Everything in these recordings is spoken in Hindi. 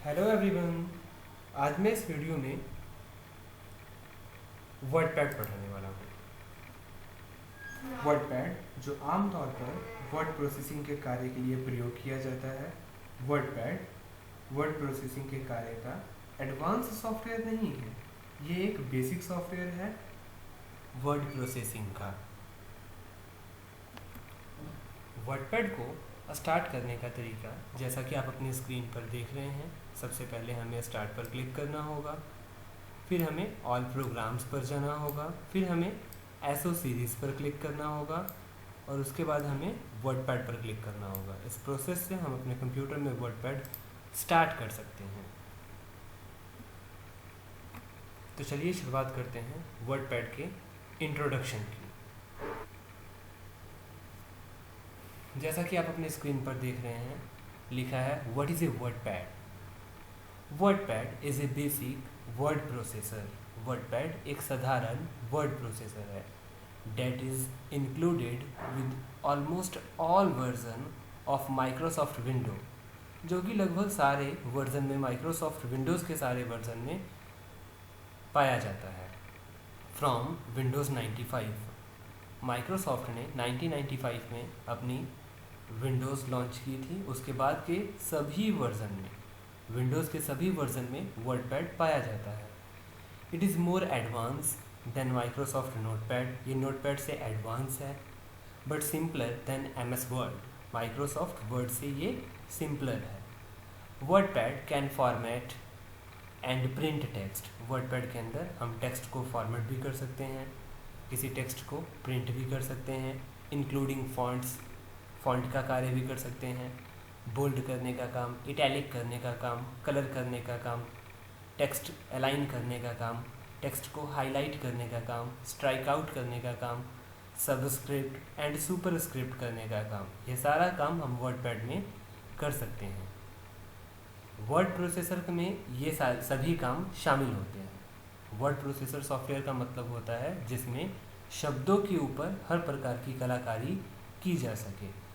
Hello everyone. आज मैं इस वीडियो में वर्डपैड पढ़ाने वाला हूँ। वर्डपैड जो आमतौर पर वर्ड प्रोसेसिंग के कार्य के लिए प्रयोग किया जाता है। वर्डपैड वर्ड प्रोसेसिंग के कार्य का एडवांस सॉफ्टवेयर नहीं है, ये एक बेसिक सॉफ्टवेयर है वर्ड प्रोसेसिंग का। वर्डपैड को स्टार्ट करने का तरीका जैसा कि आप अपनी स्क्रीन पर देख रहे हैं। सबसे पहले हमें स्टार्ट पर क्लिक करना होगा, फिर हमें ऑल प्रोग्राम्स पर जाना होगा, फिर हमें एसओ सीरीज़ पर क्लिक करना होगा और उसके बाद हमें वर्डपैड पर क्लिक करना होगा। इस प्रोसेस से हम अपने कंप्यूटर में वर्डपैड स्टार्ट कर सकते हैं। तो चलिए शुरुआत करते हैं वर्डपैड के इंट्रोडक्शन की। जैसा कि आप अपने स्क्रीन पर देख रहे हैं, लिखा है what is A WordPad. WordPad is a basic word processor. WordPad एक साधारण वर्ड प्रोसेसर है that is included with almost all version of Microsoft window, जो कि लगभग सारे वर्जन में माइक्रोसॉफ्ट विंडोज़ के सारे वर्जन में पाया जाता है। फ्रॉम विंडोज़ 95 माइक्रोसॉफ्ट ने 1995 में अपनी विंडोज़ लॉन्च की थी। उसके बाद के सभी वर्जन में, विंडोज़ के सभी वर्जन में वर्डपैड पाया जाता है। It is more advance than Microsoft Notepad. ये नोटपैड से एडवांस है, but simpler than MS Word. Microsoft Word से ये सिंपलर है। WordPad can format and print text. WordPad के अंदर हम टेक्स्ट को फॉर्मेट भी कर सकते हैं, किसी टेक्स्ट को प्रिंट भी कर सकते हैं, इंक्लूडिंग फॉन्ट्स, फॉन्ट का कार्य भी कर सकते हैं, बोल्ड करने का काम, इटैलिक करने का काम, कलर करने का काम, टेक्स्ट अलाइन करने का काम, टेक्स्ट को हाईलाइट करने का काम, स्ट्राइक आउट करने का काम, सबस्क्रिप्ट एंड सुपरस्क्रिप्ट करने का काम, ये सारा काम हम वर्डपैड में कर सकते हैं। वर्ड प्रोसेसर में ये सभी काम शामिल होते हैं। वर्ड प्रोसेसर सॉफ्टवेयर का मतलब होता है जिसमें शब्दों के ऊपर हर प्रकार की कलाकारी की जा सके,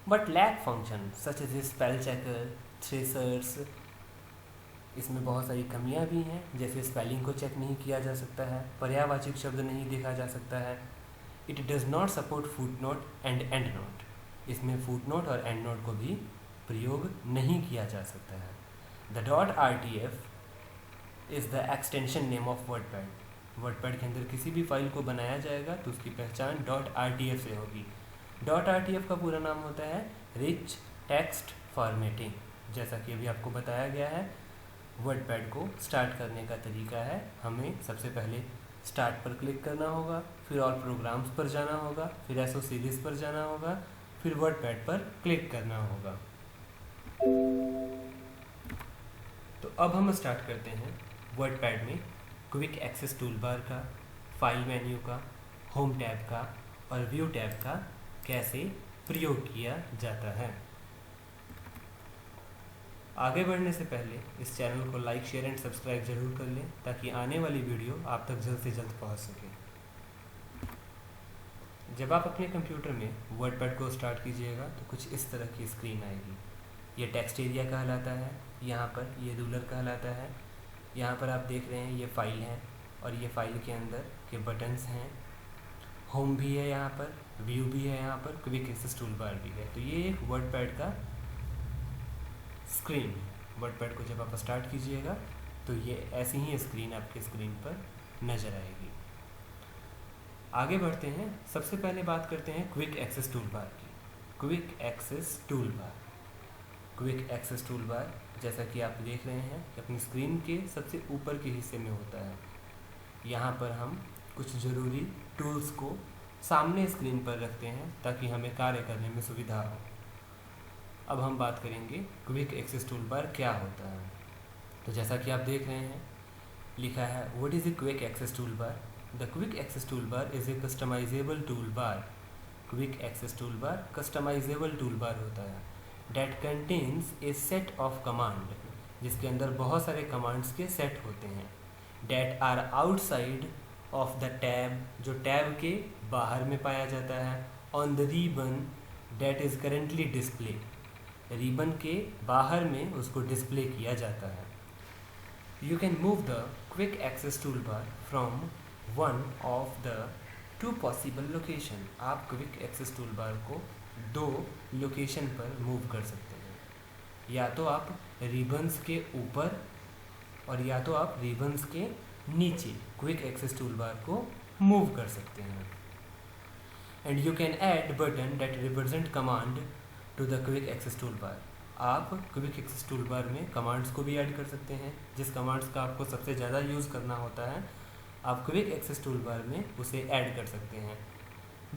but lack function such as spell checker, thesaurus. इसमें बहुत सारी कमियां भी हैं, जैसे स्पेलिंग को चेक नहीं किया जा सकता है, पर्यायवाची शब्द नहीं देखा जा सकता है। It does not support foot note and and note. इसमें फुट नोट और एंड नोट को भी प्रयोग नहीं किया जा सकता है। The .rtf is the extension name of WordPad. WordPad के अंदर किसी भी फाइल को बनाया जाएगा तो उसकी पहचान .rtf से होगी। .rtf का पूरा नाम होता है रिच टेक्स्ट फॉर्मेटिंग। जैसा कि अभी आपको बताया गया है, वर्डपैड को स्टार्ट करने का तरीका है, हमें सबसे पहले स्टार्ट पर क्लिक करना होगा, फिर ऑल प्रोग्राम्स पर जाना होगा, फिर एसओ सीरीज़ पर जाना होगा, फिर वर्डपैड पर क्लिक करना होगा। तो अब हम स्टार्ट करते हैं वर्डपैड में क्विक एक्सेस टूल बार का, फाइल मेन्यू का, होम टैब का और व्यू टैब का कैसे प्रयोग किया जाता है। आगे बढ़ने से पहले इस चैनल को लाइक, शेयर एंड सब्सक्राइब जरूर कर लें ताकि आने वाली वीडियो आप तक जल्द से जल्द पहुंच सके। जब आप अपने कंप्यूटर में वर्डपैड को स्टार्ट कीजिएगा तो कुछ इस तरह की स्क्रीन आएगी। ये टेक्स्ट एरिया कहलाता है, यहाँ पर ये रूलर कहलाता है। यहाँ पर आप देख रहे हैं ये फाइल है और ये फाइल के अंदर के बटन्स हैं। होम भी है, यहाँ पर व्यू भी है, यहाँ पर क्विक एक्सेस टूल बार भी है। तो ये एक वर्डपैड का स्क्रीन। वर्डपैड को जब आप स्टार्ट कीजिएगा तो ये ऐसी ही स्क्रीन आपकी स्क्रीन पर नज़र आएगी। आगे बढ़ते हैं, सबसे पहले बात करते हैं क्विक एक्सेस टूल बार की। Quick access tool bar, quick access tool bar जैसा कि आप देख रहे हैं कि अपनी स्क्रीन के सबसे ऊपर के हिस्से में होता है। यहाँ पर हम कुछ ज़रूरी टूल्स को सामने स्क्रीन पर रखते हैं ताकि हमें कार्य करने में सुविधा हो। अब हम बात करेंगे क्विक एक्सेस टूल बार क्या होता है। तो जैसा कि आप देख रहे हैं, लिखा है what is a quick access tool bar. The quick access tool bar is a customisable tool bar. Quick access tool bar customisable tool bar होता है that contains a set of command, जिसके अंदर बहुत सारे कमांड्स के सेट होते हैं। That are outside of the tab, जो टैब के बाहर में पाया जाता है। On the ribbon that is currently display, ribbon के बाहर में उसको डिस्प्ले किया जाता है। You can move the quick access toolbar from one of the two possible location. आप क्विक एक्सेस टूलबार को दो लोकेशन पर मूव कर सकते हैं, या तो आप रिबन्स के ऊपर और या तो आप रिबन्स के नीचे क्विक एक्सेस टूलबार को मूव कर सकते हैं. And you can add button that represent command to the quick access toolbar. आप क्विक एक्सेस टूलबार में कमांड्स को भी ऐड कर सकते हैं. जिस कमांड्स का आपको सबसे ज़्यादा यूज़ करना होता है, आप क्विक एक्सेस टूलबार में उसे ऐड कर सकते हैं.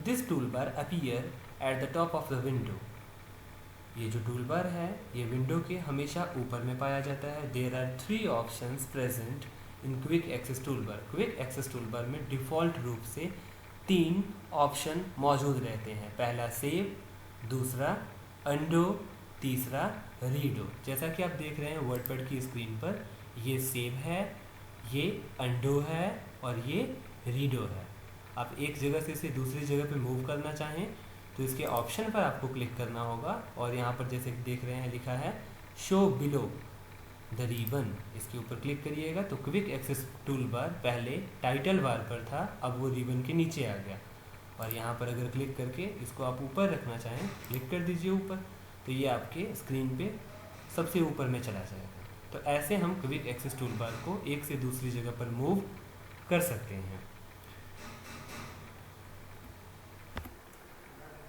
This toolbar appear at the top of the window. ये जो टूलबार है ये विंडो के हमेशा ऊपर में पाया जाता है. There are 3 options present in quick access toolbar. Quick access toolbar में डिफ़ॉल्ट रूप से 3 ऑप्शन मौजूद रहते हैं. पहला सेव, दूसरा अंडो, तीसरा रीडो. जैसा कि आप देख रहे हैं वर्डपैड की स्क्रीन पर, ये सेव है, ये अंडो है और ये रीडो है. आप एक जगह से इसे दूसरी जगह पे मूव करना चाहें तो इसके ऑप्शन पर आपको क्लिक करना होगा और यहाँ पर जैसे देख रहे हैं लिखा है शो बिलो द रिबन. इसके ऊपर क्लिक करिएगा तो क्विक एक्सेस टूल बार पहले टाइटल बार पर था, अब वो रिबन के नीचे आ गया. और यहाँ पर अगर क्लिक करके इसको आप ऊपर रखना चाहें, क्लिक कर दीजिए ऊपर, तो ये आपके स्क्रीन पे सबसे ऊपर में चला जाएगा. तो ऐसे हम क्विक एक्सेस टूल बार को एक से दूसरी जगह पर मूव कर सकते हैं.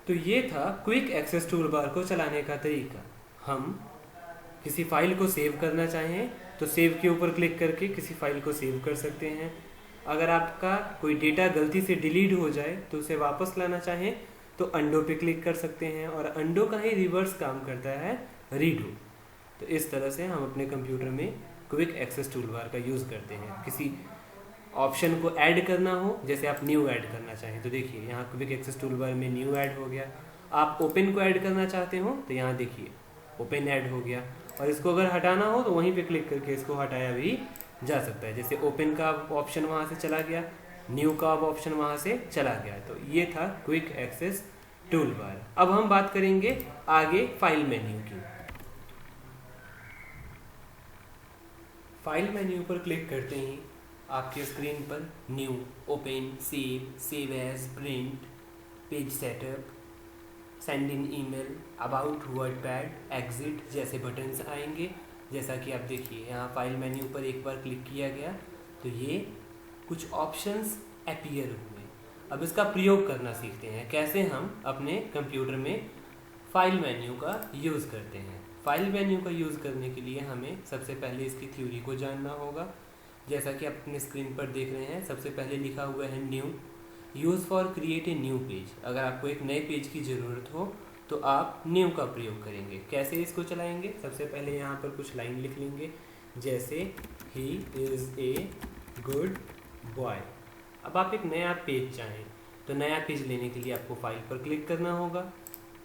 तो ये था क्विक एक्सेस टूल बार को चलाने का तरीका. हम किसी फाइल को सेव करना चाहें तो सेव के ऊपर क्लिक करके किसी फाइल को सेव कर सकते हैं. अगर आपका कोई डेटा गलती से डिलीट हो जाए तो उसे वापस लाना चाहें तो अंडो पे क्लिक कर सकते हैं. और अंडो का ही रिवर्स काम करता है रीडो. तो इस तरह से हम अपने कंप्यूटर में क्विक एक्सेस टूल बार का यूज़ करते हैं. किसी ऑप्शन को ऐड करना हो, जैसे आप न्यू ऐड करना चाहें तो देखिए यहाँ क्विक एक्सेस टूल बार में न्यू ऐड हो गया. आप ओपन को ऐड करना चाहते हो तो यहाँ देखिए ओपन ऐड हो गया. और इसको अगर हटाना हो तो वहीं पे क्लिक करके इसको हटाया भी जा सकता है. जैसे ओपन का ऑप्शन वहाँ से चला गया, न्यू का ऑप्शन वहाँ से चला गया. तो ये था क्विक एक्सेस टूल बार. अब हम बात करेंगे आगे फाइल मेन्यू की. फाइल मेन्यू पर क्लिक करते ही आपके स्क्रीन पर new, open, save as, print, page setup, send in email, about WordPad, exit जैसे बटन्स आएंगे. जैसा कि आप देखिए यहाँ फाइल मेन्यू पर एक बार क्लिक किया गया तो ये कुछ ऑप्शंस अपीयर हुए. अब इसका प्रयोग करना सीखते हैं, कैसे हम अपने कंप्यूटर में फाइल मेन्यू का यूज़ करते हैं. फाइल मेन्यू का यूज़ करने के लिए हमें सबसे पहले इसकी थ्योरी को जानना होगा. जैसा कि आप अपने स्क्रीन पर देख रहे हैं, सबसे पहले लिखा हुआ है new, use for create a new page. अगर आपको एक नए पेज की ज़रूरत हो तो आप न्यू का प्रयोग करेंगे. कैसे इसको चलाएंगे, सबसे पहले यहाँ पर कुछ लाइन लिख लेंगे, जैसे he is a good boy. अब आप एक नया पेज चाहें तो नया पेज लेने के लिए आपको फाइल पर क्लिक करना होगा,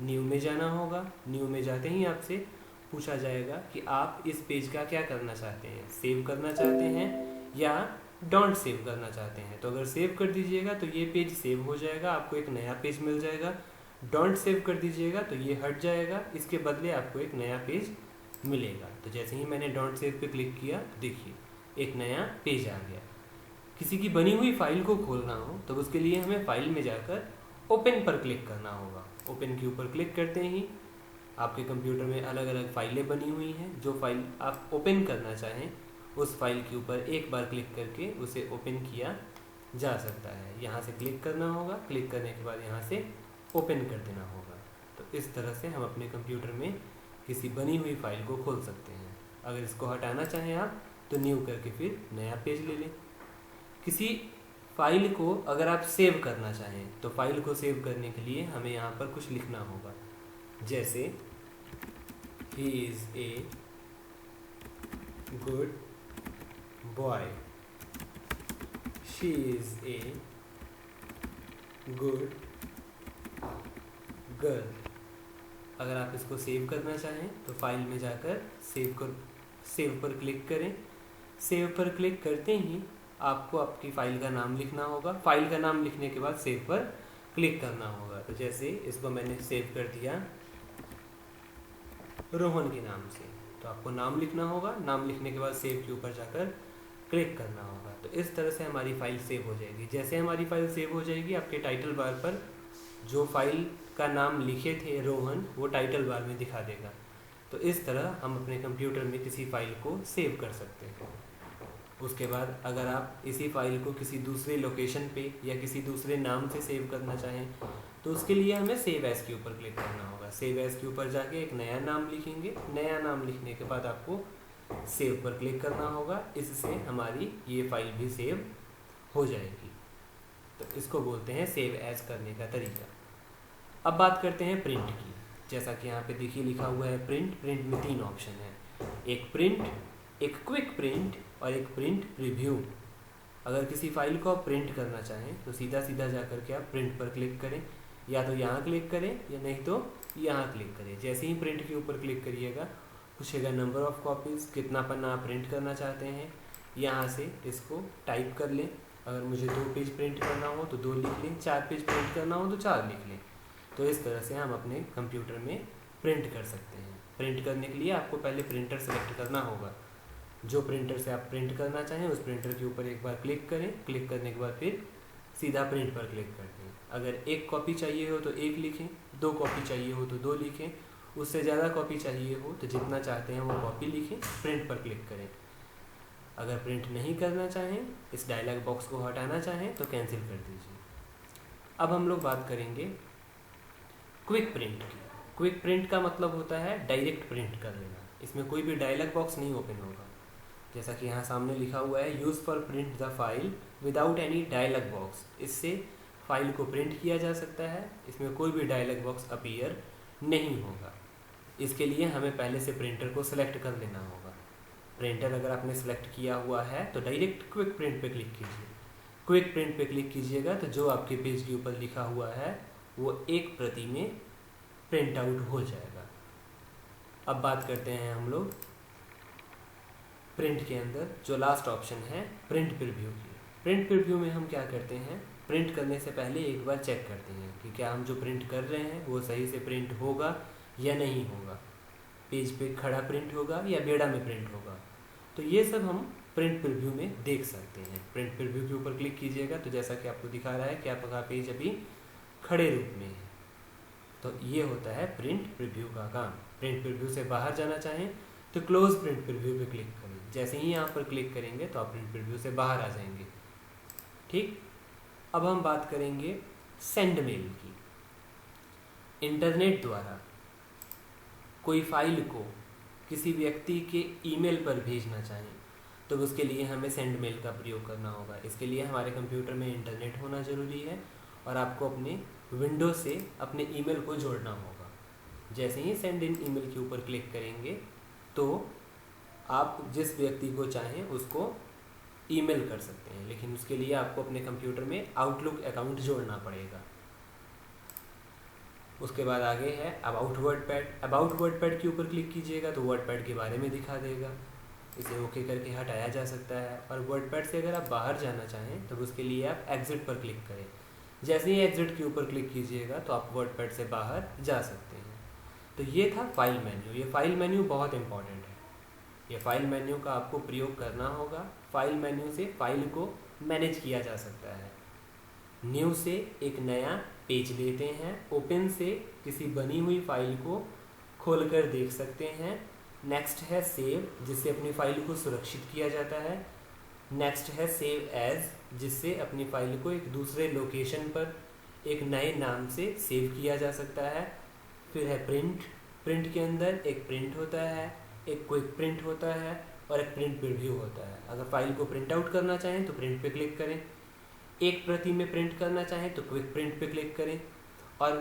न्यू में जाना होगा. न्यू में जाते ही आपसे पूछा जाएगा कि आप इस पेज का क्या करना चाहते हैं, सेव करना चाहते हैं या डोंट सेव करना चाहते हैं. तो अगर सेव कर दीजिएगा तो ये पेज सेव हो जाएगा, आपको एक नया पेज मिल जाएगा. डोंट सेव कर दीजिएगा तो ये हट जाएगा, इसके बदले आपको एक नया पेज मिलेगा. तो जैसे ही मैंने डोंट सेव पे क्लिक किया तो देखिए एक नया पेज आ गया. किसी की बनी हुई फाइल को खोलना हो तो उसके लिए हमें फाइल में जाकर ओपन पर क्लिक करना होगा. ओपन के ऊपर क्लिक करते ही आपके कंप्यूटर में अलग अलग फाइलें बनी हुई हैं. जो फाइल आप ओपन करना चाहें उस फाइल के ऊपर एक बार क्लिक करके उसे ओपन किया जा सकता है. यहाँ से क्लिक करना होगा, क्लिक करने के बाद यहाँ से ओपन कर देना होगा. तो इस तरह से हम अपने कंप्यूटर में किसी बनी हुई फाइल को खोल सकते हैं. अगर इसको हटाना चाहें आप तो न्यू करके फिर नया पेज ले लें. किसी फाइल को अगर आप सेव करना चाहें तो फाइल को सेव करने के लिए हमें यहाँ पर कुछ लिखना होगा, जैसे he is a good boy, she is a good girl. अगर आप इसको सेव करना चाहें तो फाइल में जाकर सेव पर क्लिक करें. सेव पर क्लिक करते ही आपको आपकी फाइल का नाम लिखना होगा. फाइल का नाम लिखने के बाद सेव पर क्लिक करना होगा. तो जैसे इसको मैंने सेव कर दिया रोहन के नाम से, तो आपको नाम लिखना होगा. नाम लिखने के बाद सेव के ऊपर जाकर क्लिक करना होगा। तो इस तरह से हमारी फ़ाइल सेव हो जाएगी। जैसे हमारी फ़ाइल सेव हो जाएगी, आपके टाइटल बार पर जो फाइल का नाम लिखे थे रोहन, वो टाइटल बार में दिखा देगा। तो इस तरह हम अपने कंप्यूटर में किसी फाइल को सेव कर सकते हैं। उसके बाद अगर आप इसी फाइल को किसी दूसरे लोकेशन पे या किसी दूसरे नाम से सेव करना चाहें, तो उसके लिए हमें सेव एज के ऊपर क्लिक करना होगा। सेव एज के ऊपर जाके एक नया नाम लिखेंगे। नया नाम लिखने के बाद आपको सेव पर क्लिक करना होगा। इससे हमारी ये फाइल भी सेव हो जाएगी। तो इसको बोलते हैं सेव एज करने का तरीका। अब बात करते हैं प्रिंट की। जैसा कि यहाँ पे देखिए लिखा हुआ है प्रिंट। प्रिंट में 3 ऑप्शन है, एक प्रिंट, एक क्विक प्रिंट और एक प्रिंट प्रीव्यू। अगर किसी फाइल को आप प्रिंट करना चाहें तो सीधा सीधा जा कर के आप प्रिंट पर क्लिक करें, या तो यहाँ क्लिक करें या नहीं तो यहाँ क्लिक करें। जैसे ही प्रिंट के ऊपर क्लिक करिएगा, पूछेगा नंबर ऑफ़ कॉपीज़, कितना पन्ना आप प्रिंट करना चाहते हैं। यहाँ से इसको टाइप कर लें। अगर मुझे 2 पेज प्रिंट करना हो तो 2 लिख लें, 4 पेज प्रिंट करना हो तो 4 लिख लें। तो इस तरह से हम अपने कंप्यूटर में प्रिंट कर सकते हैं। प्रिंट करने के लिए आपको पहले प्रिंटर सेलेक्ट करना होगा। जो प्रिंटर से आप प्रिंट करना चाहें उस प्रिंटर के ऊपर एक बार क्लिक करें। क्लिक करने के बाद फिर सीधा प्रिंट पर क्लिक कर दें। अगर 1 कॉपी चाहिए हो तो 1 लिखें, 2 कॉपी चाहिए हो तो 2 लिखें, उससे ज़्यादा कॉपी चाहिए हो तो जितना चाहते हैं वो कॉपी लिखें, प्रिंट पर क्लिक करें। अगर प्रिंट नहीं करना चाहें, इस डायलॉग बॉक्स को हटाना चाहें तो कैंसिल कर दीजिए। अब हम लोग बात करेंगे क्विक प्रिंट की। क्विक प्रिंट का मतलब होता है डायरेक्ट प्रिंट कर लेना। इसमें कोई भी डायलॉग बॉक्स नहीं ओपन होगा। जैसा कि यहाँ सामने लिखा हुआ है use for print the file without any dialog box. इससे फाइल को प्रिंट किया जा सकता है। इसमें कोई भी डायलॉग बॉक्स अपीयर नहीं होगा। इसके लिए हमें पहले से प्रिंटर को सिलेक्ट कर लेना होगा। प्रिंटर अगर आपने सेलेक्ट किया हुआ है तो डायरेक्ट क्विक प्रिंट पे क्लिक कीजिए। क्विक प्रिंट पे क्लिक कीजिएगा तो जो आपके पेज के ऊपर लिखा हुआ है वो एक प्रति में प्रिंट आउट हो जाएगा। अब बात करते हैं हम लोग प्रिंट के अंदर जो लास्ट ऑप्शन है प्रिंट प्रीव्यू की। प्रिंट प्रीव्यू में हम क्या करते हैं, प्रिंट करने से पहले एक बार चेक करते हैं कि क्या हम जो प्रिंट कर रहे हैं वो सही से प्रिंट होगा या नहीं होगा, पेज पे खड़ा प्रिंट होगा या बेड़ा में प्रिंट होगा। तो ये सब हम प्रिंट प्रीव्यू में देख सकते हैं। प्रिंट प्रीव्यू के ऊपर क्लिक कीजिएगा तो जैसा कि आपको दिखा रहा है कि आपका पेज अभी खड़े रूप में है। तो ये होता है प्रिंट प्रीव्यू का काम। प्रिंट प्रीव्यू से बाहर जाना चाहें तो क्लोज प्रिंट प्रीव्यू पे क्लिक करें। जैसे ही यहाँ पर क्लिक करेंगे तो आप प्रिंट प्रीव्यू से बाहर आ जाएंगे। ठीक, अब हम बात करेंगे सेंड मेल की। इंटरनेट द्वारा कोई फाइल को किसी व्यक्ति के ईमेल पर भेजना चाहें तो उसके लिए हमें सेंड मेल का प्रयोग करना होगा। इसके लिए हमारे कंप्यूटर में इंटरनेट होना ज़रूरी है और आपको अपने विंडो से अपने ईमेल को जोड़ना होगा। जैसे ही सेंड इन ईमेल के ऊपर क्लिक करेंगे तो आप जिस व्यक्ति को चाहें उसको ईमेल कर सकते हैं, लेकिन उसके लिए आपको अपने कंप्यूटर में आउटलुक अकाउंट जोड़ना पड़ेगा। उसके बाद आगे है अबाउट वर्डपैड। अबाउट वर्डपैड के ऊपर क्लिक कीजिएगा तो वर्डपैड के बारे में दिखा देगा। इसे ओके करके हटाया जा सकता है। और वर्डपैड से अगर आप बाहर जाना चाहें तो उसके लिए आप एग्जिट पर क्लिक करें। जैसे ही एग्जिट के ऊपर क्लिक कीजिएगा तो आप वर्डपैड से बाहर जा सकते हैं। तो ये था फाइल मेन्यू। ये फाइल मेन्यू बहुत इंपॉर्टेंट है। ये फाइल मेन्यू का आपको प्रयोग करना होगा। फाइल मेन्यू से फाइल को मैनेज किया जा सकता है। न्यू से एक नया पेज लेते हैं। ओपन से किसी बनी हुई फाइल को खोलकर देख सकते हैं। नेक्स्ट है सेव, जिससे अपनी फाइल को सुरक्षित किया जाता है। नेक्स्ट है सेव एज, जिससे अपनी फाइल को एक दूसरे लोकेशन पर एक नए नाम से सेव किया जा सकता है। फिर है प्रिंट। प्रिंट के अंदर एक प्रिंट होता है, एक क्विक प्रिंट होता है और एक प्रिंट प्रीव्यू होता है। अगर फाइल को प्रिंट आउट करना चाहें तो प्रिंट पे क्लिक करें। एक प्रति में प्रिंट करना चाहें तो क्विक प्रिंट पे क्लिक करें। और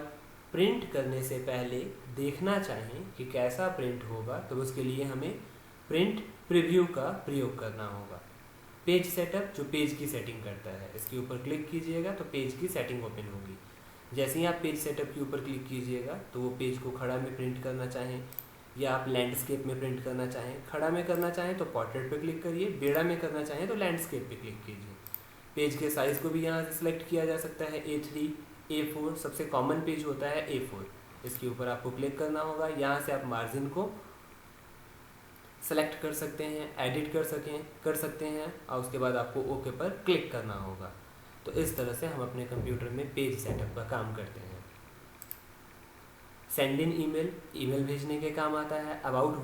प्रिंट करने से पहले देखना चाहें कि कैसा प्रिंट होगा तो उसके लिए हमें प्रिंट प्रीव्यू का प्रयोग करना होगा। पेज सेटअप जो पेज की सेटिंग करता है, इसके ऊपर क्लिक कीजिएगा तो पेज की सेटिंग ओपन होगी। जैसे ही आप पेज सेटअप के ऊपर क्लिक कीजिएगा तो वो पेज को खड़ा में प्रिंट करना चाहें या आप लैंडस्केप में प्रिंट करना चाहें, खड़ा में करना चाहें तो पोर्ट्रेट पे क्लिक करिए, बेड़ा में करना चाहें तो लैंडस्केप पे क्लिक कीजिए। पेज के साइज़ को भी यहाँ से सिलेक्ट किया जा सकता है। A3, A4 सबसे कॉमन पेज होता है A4। इसके ऊपर आपको क्लिक करना होगा। यहाँ से आप मार्जिन को सेलेक्ट कर सकते हैं, एडिट कर सकते हैं और उसके बाद आपको ओके पर क्लिक करना होगा। तो इस तरह से हम अपने कंप्यूटर में पेज सेटअप का काम करते हैं। सेंड इन ईमेल भेजने के काम आता है। अबाउट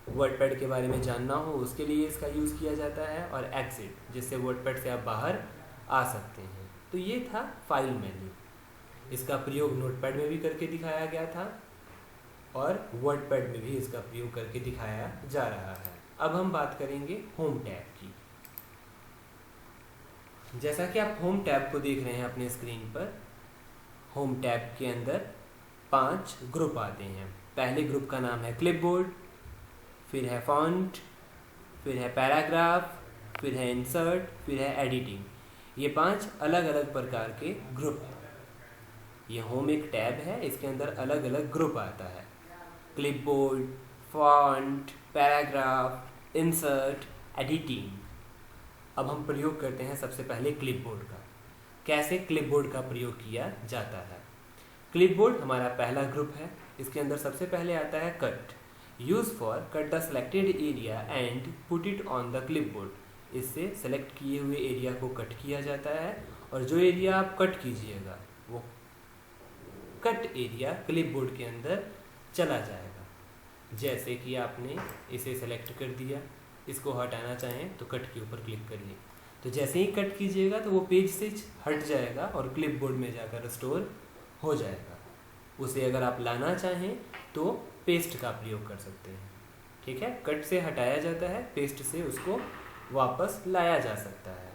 वर्डपैड के बारे में जानना हो उसके लिए इसका यूज़ किया जाता है। और एग्जिट, जिससे वर्डपैड से आप बाहर आ सकते हैं। तो ये था फाइल मेन्यू। इसका प्रयोग नोटपैड में भी करके दिखाया गया था और वर्डपैड में भी इसका प्रयोग करके दिखाया जा रहा है। अब हम बात करेंगे होम टैब की। जैसा कि आप होम टैब को देख रहे हैं अपने स्क्रीन पर, होम टैब के अंदर 5 ग्रुप आते हैं। पहले ग्रुप का नाम है क्लिपबोर्ड, फिर है फॉन्ट, फिर है पैराग्राफ, फिर है इंसर्ट, फिर है एडिटिंग। ये 5 अलग अलग प्रकार के ग्रुप हैं। ये होम एक टैब है, इसके अंदर अलग अलग ग्रुप आता है। Clipboard, font, paragraph, insert, editing. अब हम प्रयोग करते हैं सबसे पहले क्लिपबोर्ड का। कैसे क्लिपबोर्ड का प्रयोग किया जाता है। क्लिपबोर्ड हमारा पहला ग्रुप है। इसके अंदर सबसे पहले आता है cut. Use for cut the selected area and put it on the clipboard. इससे सेलेक्ट किए हुए एरिया को कट किया जाता है और जो एरिया आप कट कीजिएगा वो कट एरिया क्लिपबोर्ड के अंदर चला जाएगा। जैसे कि आपने इसे सेलेक्ट कर दिया, इसको हटाना चाहें तो कट के ऊपर क्लिक करिए। तो जैसे ही कट कीजिएगा तो वो पेज से हट जाएगा और क्लिपबोर्ड में जाकर स्टोर हो जाएगा। उसे अगर आप लाना चाहें तो पेस्ट का प्रयोग कर सकते हैं। ठीक है, कट से हटाया जाता है, पेस्ट से उसको वापस लाया जा सकता है।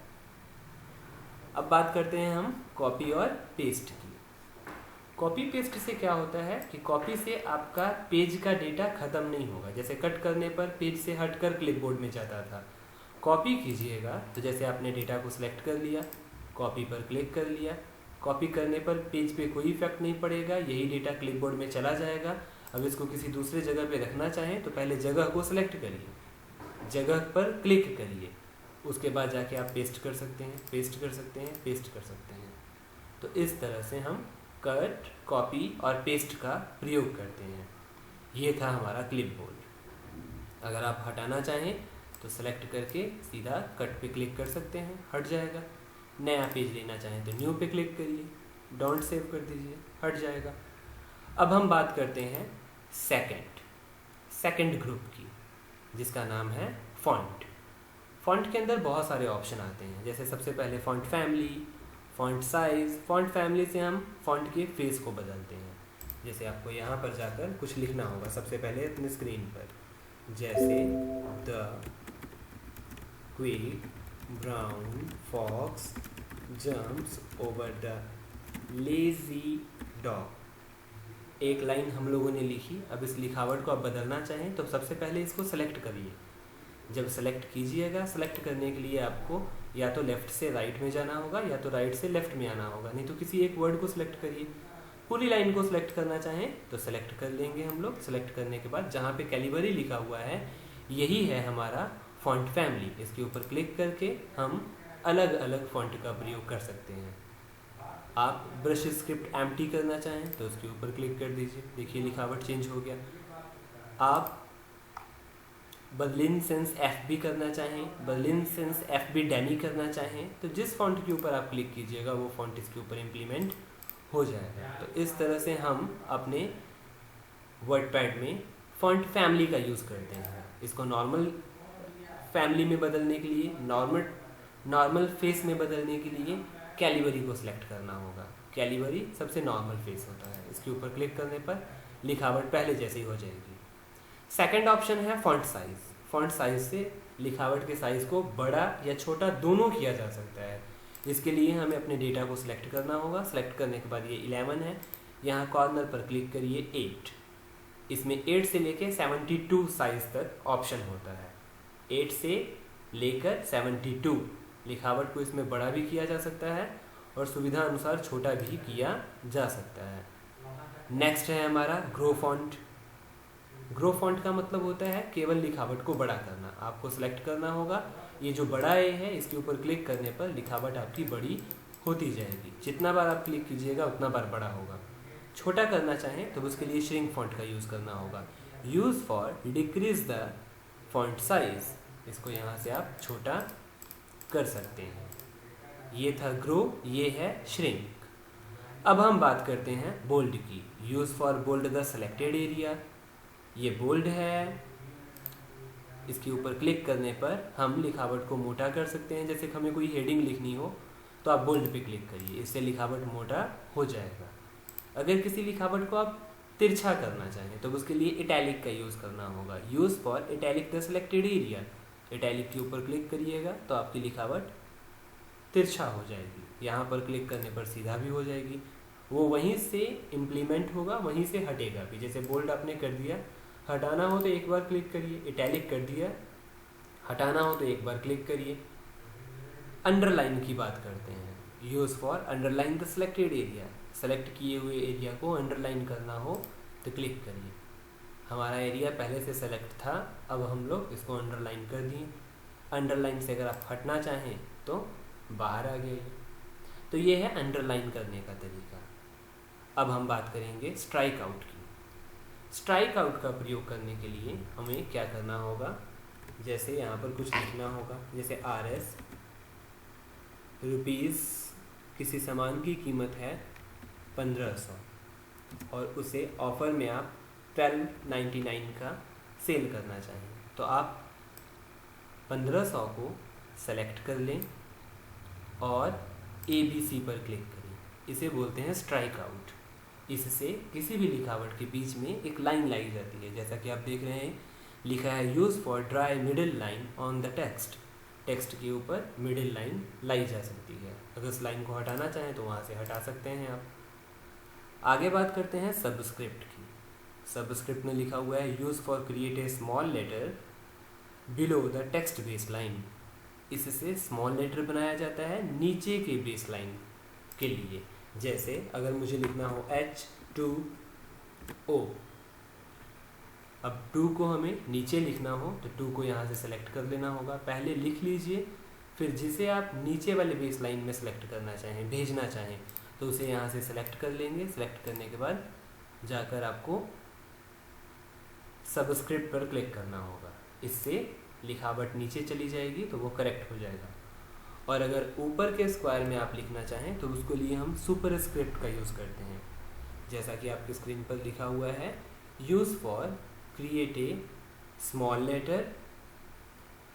अब बात करते हैं हम कॉपी और पेस्ट की। कॉपी पेस्ट से क्या होता है कि कॉपी से आपका पेज का डेटा खत्म नहीं होगा। जैसे कट करने पर पेज से हटकर क्लिपबोर्ड में जाता था। कॉपी कीजिएगा तो जैसे आपने डेटा को सिलेक्ट कर लिया, कॉपी पर क्लिक कर लिया, कॉपी करने पर पेज पे कोई इफेक्ट नहीं पड़ेगा, यही डेटा क्लिपबोर्ड में चला जाएगा। अब इसको किसी दूसरे जगह पे रखना चाहें तो पहले जगह को सिलेक्ट करिए, जगह पर क्लिक करिए, उसके बाद जाके आप पेस्ट कर सकते हैं, पेस्ट कर सकते हैं, पेस्ट कर सकते हैं। तो इस तरह से हम कट, कॉपी और पेस्ट का प्रयोग करते हैं। ये था हमारा क्लिपबोर्ड। अगर आप हटाना चाहें तो सेलेक्ट करके सीधा कट पे क्लिक कर सकते हैं, हट जाएगा। नया पेज लेना चाहें तो न्यू पे क्लिक करिए, डोंट सेव कर दीजिए, हट जाएगा। अब हम बात करते हैं सेकंड ग्रुप की, जिसका नाम है फॉन्ट। फॉन्ट के अंदर बहुत सारे ऑप्शन आते हैं। जैसे सबसे पहले font family, font size. Font family से हम फॉन्ट के फेस को बदलते हैं। जैसे आपको यहाँ पर जाकर कुछ लिखना होगा सबसे पहले अपने स्क्रीन पर, जैसे the quick brown fox jumps over the lazy dog. एक लाइन हम लोगों ने लिखी। अब इस लिखावट को आप बदलना चाहें तो सबसे पहले इसको सेलेक्ट करिए। जब सेलेक्ट कीजिएगा, सेलेक्ट करने के लिए आपको या तो लेफ़्ट से राइट में जाना होगा या तो राइट से लेफ़्ट में आना होगा, नहीं तो किसी एक वर्ड को सिलेक्ट करिए। पूरी लाइन को सिलेक्ट करना चाहें तो सेलेक्ट कर लेंगे हम लोग। सेलेक्ट करने के बाद जहाँ पे कैलिबरी लिखा हुआ है यही है हमारा फॉन्ट फैमिली। इसके ऊपर क्लिक करके हम अलग अलग फॉन्ट का प्रयोग कर सकते हैं। आप ब्रश स्क्रिप्ट एम्प्टी करना चाहें तो उसके ऊपर क्लिक कर दीजिए, देखिए लिखावट चेंज हो गया। आप बर्लिन सेंस FB करना चाहें, बर्लिन सेंस FB डेमी करना चाहें तो जिस फॉन्ट के ऊपर आप क्लिक कीजिएगा वो फॉन्ट इसके ऊपर इम्प्लीमेंट हो जाएगा। तो इस तरह से हम अपने वर्डपैड में फॉन्ट फैमिली का यूज़ करते हैं। इसको नॉर्मल फैमिली में बदलने के लिए, नॉर्मल फेस में बदलने के लिए कैलिबरी को सिलेक्ट करना होगा। कैलिबरी सबसे नॉर्मल फेस होता है। इसके ऊपर क्लिक करने पर लिखावट पहले जैसी हो जाएगी। सेकंड ऑप्शन है फॉन्ट साइज। फॉन्ट साइज से लिखावट के साइज़ को बड़ा या छोटा दोनों किया जा सकता है। इसके लिए हमें अपने डेटा को सिलेक्ट करना होगा। सिलेक्ट करने के बाद ये 11 है, यहाँ कॉर्नर पर क्लिक करिए 8। इसमें 8 से लेकर 72 साइज़ तक ऑप्शन होता है। 8 से लेकर 72 लिखावट को इसमें बड़ा भी किया जा सकता है और सुविधा अनुसार छोटा भी किया जा सकता है। नेक्स्ट है हमारा ग्रो फॉन्ट। ग्रो फॉन्ट का मतलब होता है केवल लिखावट को बड़ा करना। आपको सिलेक्ट करना होगा, ये जो बड़ा ए है इसके ऊपर क्लिक करने पर लिखावट आपकी बड़ी होती जाएगी। जितना बार आप क्लिक कीजिएगा उतना बार बड़ा होगा। छोटा करना चाहें तो उसके लिए श्रिंक फॉन्ट का यूज़ करना होगा। Use for decrease the font size, इसको यहाँ से आप छोटा कर सकते हैं। ये था ग्रो, ये है श्रिंक। अब हम बात करते हैं बोल्ड की। Use for bold the selected area. ये बोल्ड है, इसके ऊपर क्लिक करने पर हम लिखावट को मोटा कर सकते हैं। जैसे कि हमें कोई हेडिंग लिखनी हो तो आप बोल्ड पे क्लिक करिए, इससे लिखावट मोटा हो जाएगा। अगर किसी लिखावट को आप तिरछा करना चाहें तो उसके लिए इटैलिक का यूज़ करना होगा। Use for italic the selected area. Italic के ऊपर क्लिक करिएगा तो आपकी लिखावट तिरछा हो जाएगी। यहाँ पर क्लिक करने पर सीधा भी हो जाएगी। वो वहीं से इम्प्लीमेंट होगा, वहीं से हटेगा भी। जैसे बोल्ड आपने कर दिया, हटाना हो तो एक बार क्लिक करिए। इटैलिक कर दिया, हटाना हो तो एक बार क्लिक करिए। अंडरलाइन की बात करते हैं। Use for underline the selected area. Select किए हुए एरिया को अंडरलाइन करना हो तो क्लिक करिए। हमारा एरिया पहले से सेलेक्ट था, अब हम लोग इसको अंडरलाइन कर दिए। अंडरलाइन से अगर आप हटना चाहें तो बाहर आ गए। तो ये है अंडरलाइन करने का तरीका। अब हम बात करेंगे स्ट्राइक आउट की। स्ट्राइक आउट का प्रयोग करने के लिए हमें क्या करना होगा, जैसे यहाँ पर कुछ लिखना होगा, जैसे RS रुपीज़, किसी सामान की कीमत है 1500 और उसे ऑफ़र में आप 1299 का सेल करना चाहें, तो आप 1500 को सेलेक्ट कर लें और ABC पर क्लिक करें। इसे बोलते हैं स्ट्राइक आउट। इससे किसी भी लिखावट के बीच में एक लाइन लाई जाती है। जैसा कि आप देख रहे हैं, लिखा है use for dry middle line on the text. Text के ऊपर मिडिल लाइन लाई जा सकती है। अगर उस लाइन को हटाना चाहें तो वहाँ से हटा सकते हैं आप। आगे बात करते हैं सबस्क्रिप्ट की। सबस्क्रिप्ट में लिखा हुआ है use for create a small letter below the text base line. इससे स्मॉल लेटर बनाया जाता है नीचे के बेस लाइन के लिए। जैसे अगर मुझे लिखना हो H2O, अब 2 को हमें नीचे लिखना हो तो 2 को यहाँ से सेलेक्ट कर लेना होगा। पहले लिख लीजिए, फिर जिसे आप नीचे वाले बेस लाइन में सेलेक्ट करना चाहें, भेजना चाहें, तो उसे यहाँ से सेलेक्ट कर लेंगे। सेलेक्ट करने के बाद जाकर आपको सबस्क्रिप्ट पर क्लिक करना होगा। इससे लिखावट नीचे चली जाएगी तो वो करेक्ट हो जाएगा। और अगर ऊपर के स्क्वायर में आप लिखना चाहें तो उसके लिए हम सुपरस्क्रिप्ट का यूज़ करते हैं। जैसा कि आपकी स्क्रीन पर लिखा हुआ है, use for create a small letter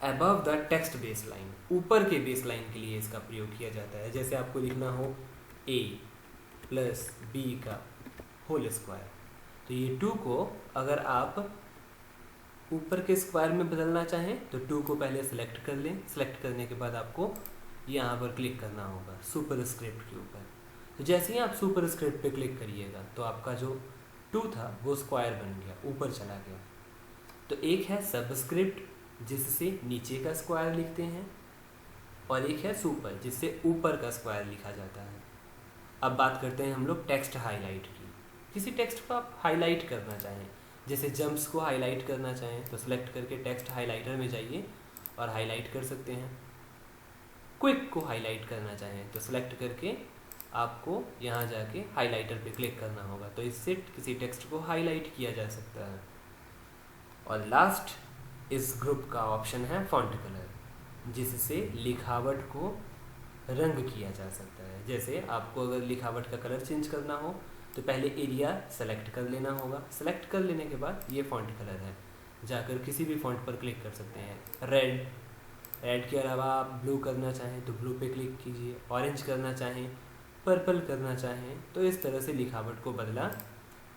above the text base line. ऊपर के बेस लाइन के लिए इसका प्रयोग किया जाता है। जैसे आपको लिखना हो A + B का होल स्क्वायर, तो ये 2 को अगर आप ऊपर के स्क्वायर में बदलना चाहें तो 2 को पहले सेलेक्ट कर लें। सेलेक्ट करने के बाद आपको यहाँ पर क्लिक करना होगा सुपरस्क्रिप्ट के ऊपर। तो जैसे ही आप सुपरस्क्रिप्ट पे क्लिक करिएगा तो आपका जो 2 था वो स्क्वायर बन गया, ऊपर चला गया। तो एक है सबस्क्रिप्ट जिससे नीचे का स्क्वायर लिखते हैं, और एक है सुपर जिससे ऊपर का स्क्वायर लिखा जाता है। अब बात करते हैं हम लोग टेक्स्ट हाईलाइट की। किसी टेक्स्ट को आप हाईलाइट करना चाहें, जैसे जंप्स को हाईलाइट करना चाहें तो सेलेक्ट करके टेक्स्ट हाईलाइटर में जाइए और हाईलाइट कर सकते हैं। क्विक को हाईलाइट करना चाहें तो सेलेक्ट करके आपको यहाँ जाके हाईलाइटर पे क्लिक करना होगा, तो इससे किसी टेक्स्ट को हाईलाइट किया जा सकता है। और लास्ट इस ग्रुप का ऑप्शन है फॉन्ट कलर, जिससे लिखावट को रंग किया जा सकता है। जैसे आपको अगर लिखावट का कलर चेंज करना हो तो पहले एरिया सेलेक्ट कर लेना होगा। सेलेक्ट कर लेने के बाद ये फॉन्ट कलर है, जाकर किसी भी फॉन्ट पर क्लिक कर सकते हैं। रेड के अलावा आप ब्लू करना चाहें तो ब्लू पे क्लिक कीजिए। ऑरेंज करना चाहें, पर्पल करना चाहें, तो इस तरह से लिखावट को बदला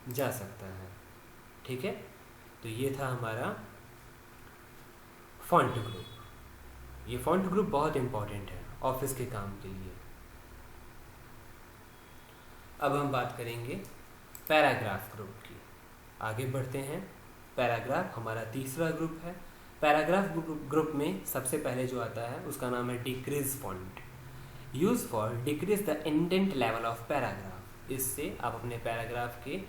जा सकता है। ठीक है, तो ये था हमारा फॉन्ट ग्रुप। ये फॉन्ट ग्रुप बहुत इम्पॉर्टेंट है ऑफिस के काम के लिए। अब हम बात करेंगे पैराग्राफ ग्रुप की। आगे बढ़ते हैं। पैराग्राफ हमारा तीसरा ग्रुप है। पैराग्राफ ग्रुप में सबसे पहले जो आता है उसका नाम है decrease font. Use for decrease the indent level of paragraph. इससे आप अपने पैराग्राफ के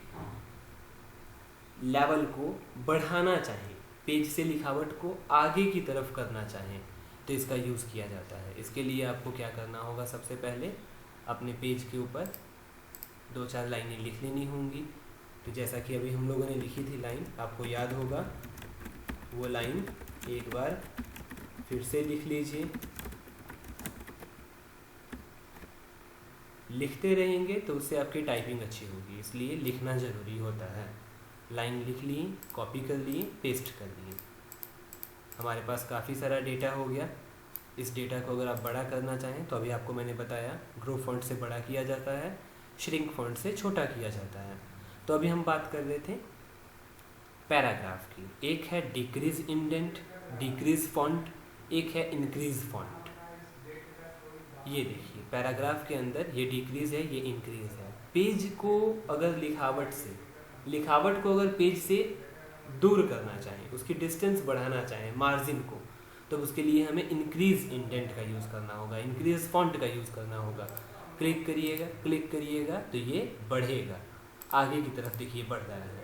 लेवल को बढ़ाना चाहें, पेज से लिखावट को आगे की तरफ करना चाहें तो इसका यूज़ किया जाता है। इसके लिए आपको क्या करना होगा, सबसे पहले अपने पेज के ऊपर 2-4 लाइनें लिख लेनी होंगी। तो जैसा कि अभी हम लोगों ने लिखी थी लाइन, आपको याद होगा वो लाइन एक बार फिर से लिख लीजिए। लिखते रहेंगे तो उससे आपकी टाइपिंग अच्छी होगी, इसलिए लिखना ज़रूरी होता है। लाइन लिख ली, कॉपी कर लिए, पेस्ट कर लिए। हमारे पास काफ़ी सारा डेटा हो गया। इस डेटा को अगर आप बड़ा करना चाहें तो अभी आपको मैंने बताया ग्रो फॉन्ट से बड़ा किया जाता है, श्रिंक फॉन्ट से छोटा किया जाता है। तो अभी हम बात कर रहे थे पैराग्राफ की। एक है डिक्रीज इंडेंट, डिक्रीज फॉन्ट, एक है इंक्रीज फॉन्ट। ये देखिए पैराग्राफ के अंदर ये डिक्रीज है, ये इंक्रीज है। पेज को अगर लिखावट को अगर पेज से दूर करना चाहें, उसकी डिस्टेंस बढ़ाना चाहें, मार्जिन को, तो उसके लिए हमें इंक्रीज इंडेंट का यूज़ करना होगा, इंक्रीज फॉन्ट का यूज़ करना होगा। क्लिक करिएगा तो ये बढ़ेगा, आगे की तरफ देखिए बढ़ रहा है।